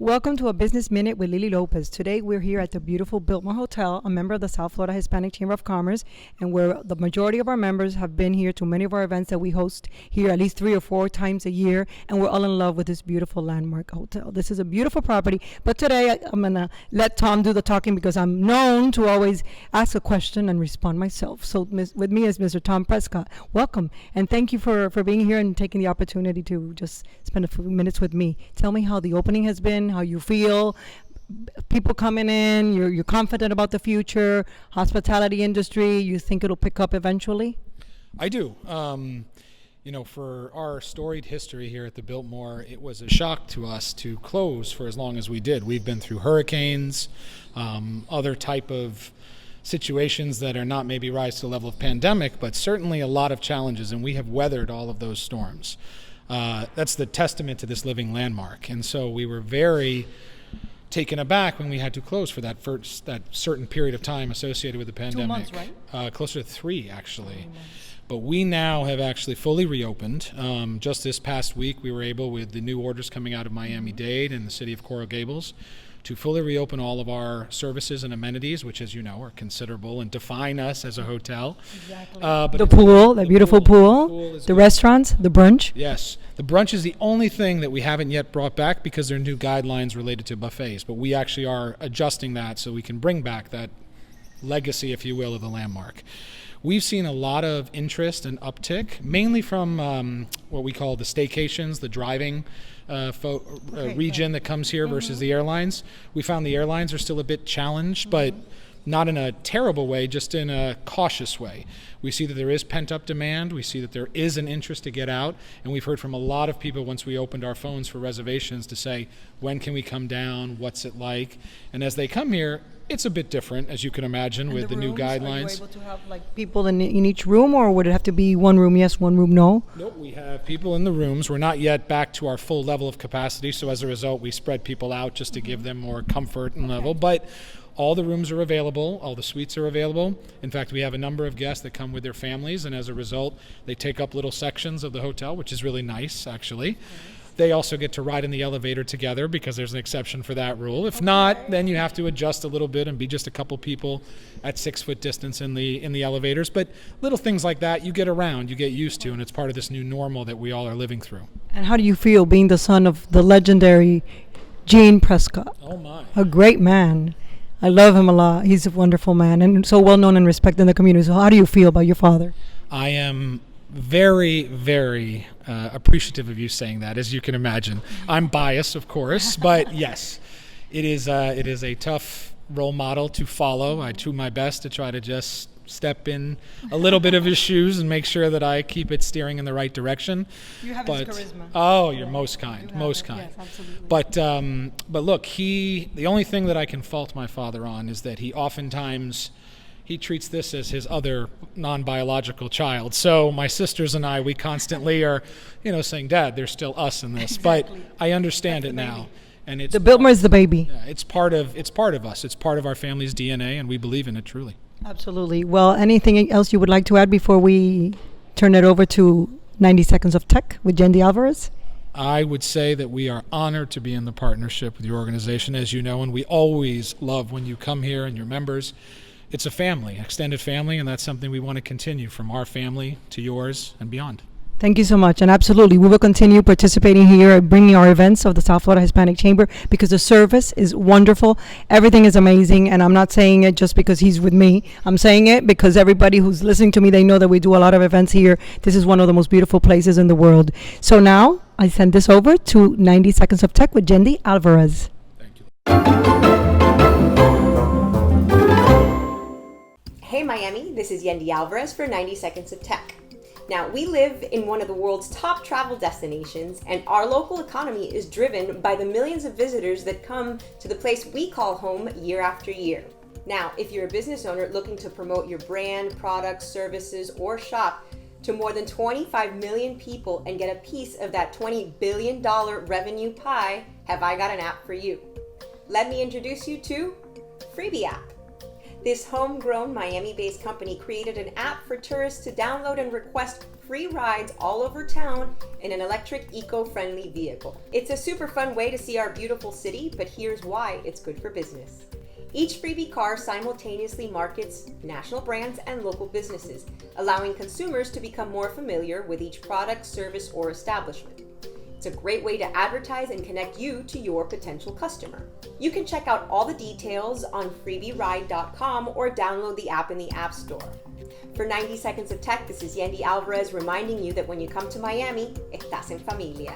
Welcome to a Business Minute with Lily Lopez. Today we're here at the beautiful Biltmore Hotel, a member of the South Florida Hispanic Chamber of Commerce, and where the majority of our members have been here to many of our events that we host here at least 3 or 4 times a year, and we're all in love with this beautiful landmark hotel. This is a beautiful property, but today I'm going to let Tom do the talking because I'm known to always ask a question and respond myself. So with me is Mr. Tom Prescott. Welcome, and thank you for being here and taking the opportunity to just spend a few minutes with me. Tell me how the opening has been, how you feel, people coming in, you're confident about the future, hospitality industry, you think it'll pick up eventually? I do. For our storied history here at the Biltmore, it was a shock to us to close for as long as we did. We've been through hurricanes, other type of situations that are not maybe rise to the level of pandemic, but certainly a lot of challenges, and we have weathered all of those storms. That's the testament to this living landmark. And so we were very taken aback when we had to close for that certain period of time associated with the pandemic. 2 months, right? Closer to 3, actually. But we now have actually fully reopened. Just this past week, we were able, with the new orders coming out of Miami-Dade and the city of Coral Gables, to fully reopen all of our services and amenities, which, as you know, are considerable and define us as a hotel. Exactly. The pool, the beautiful pool, the restaurants, the brunch. Yes. The brunch is the only thing that we haven't yet brought back because there are new guidelines related to buffets. But we actually are adjusting that so we can bring back that legacy, if you will, of the landmark. We've seen a lot of interest and uptick, mainly from what we call the staycations, the driving region that comes here versus the airlines. We found the airlines are still a bit challenged, but not in a terrible way, just in a cautious way. We see that there is pent-up demand. We see that there is an interest to get out. And we've heard from a lot of people once we opened our phones for reservations to say, when can we come down? What's it like? And as they come here, it's a bit different, as you can imagine, and with the new guidelines. Are you able to have people in each room, or would it have to be one room yes, one room no? Nope, we have people in the rooms. We're not yet back to our full level of capacity, so as a result, we spread people out just to give them more comfort and level. But all the rooms are available. All the suites are available. In fact, we have a number of guests that come with their families, and as a result, they take up little sections of the hotel, which is really nice, actually. They also get to ride in the elevator together because there's an exception for that rule. If not, then you have to adjust a little bit and be just a couple people at 6-foot distance in the elevators. But little things like that, you get around, you get used to, and it's part of this new normal that we all are living through. And how do you feel being the son of the legendary Gene Prescott? Oh, my. A great man. I love him a lot. He's a wonderful man and so well known and respected in the community. So how do you feel about your father? I am very, very appreciative of you saying that, as you can imagine. I'm biased, of course, but yes, it is a tough role model to follow. I do my best to try to just step in a little bit of his shoes and make sure that I keep it steering in the right direction. You have his charisma. Oh, you're most kind, most kind. Yes, absolutely. But look, the only thing that I can fault my father on is that he oftentimes he treats this as his other non-biological child. So my sisters and I, we constantly are, saying, Dad, there's still us in this. Exactly. But I understand it now. And it's the Biltmore is the baby. Yeah, it's part of us. It's part of our family's DNA, and we believe in it truly. Absolutely. Well, anything else you would like to add before we turn it over to 90 Seconds of Tech with Yendi Alvarez? I would say that we are honored to be in the partnership with your organization, as you know, and we always love when you come here and your members. It's a family, extended family, and that's something we want to continue from our family to yours and beyond. Thank you so much. And absolutely, we will continue participating here, bringing our events of the South Florida Hispanic Chamber because the service is wonderful. Everything is amazing. And I'm not saying it just because he's with me. I'm saying it because everybody who's listening to me, they know that we do a lot of events here. This is one of the most beautiful places in the world. So now I send this over to 90 Seconds of Tech with Yendi Alvarez. Thank you. Hey Miami, this is Yendi Alvarez for 90 Seconds of Tech. Now, we live in one of the world's top travel destinations, and our local economy is driven by the millions of visitors that come to the place we call home year after year. Now, if you're a business owner looking to promote your brand, products, services, or shop to more than 25 million people and get a piece of that $20 billion revenue pie, have I got an app for you. Let me introduce you to Freebie app. This homegrown Miami-based company created an app for tourists to download and request free rides all over town in an electric, eco-friendly vehicle. It's a super fun way to see our beautiful city, but here's why it's good for business. Each Freebie car simultaneously markets national brands and local businesses, allowing consumers to become more familiar with each product, service, or establishment. It's a great way to advertise and connect you to your potential customer. You can check out all the details on freebieride.com or download the app in the App Store. For 90 Seconds of Tech, this is Yendi Alvarez reminding you that when you come to Miami, estás en familia.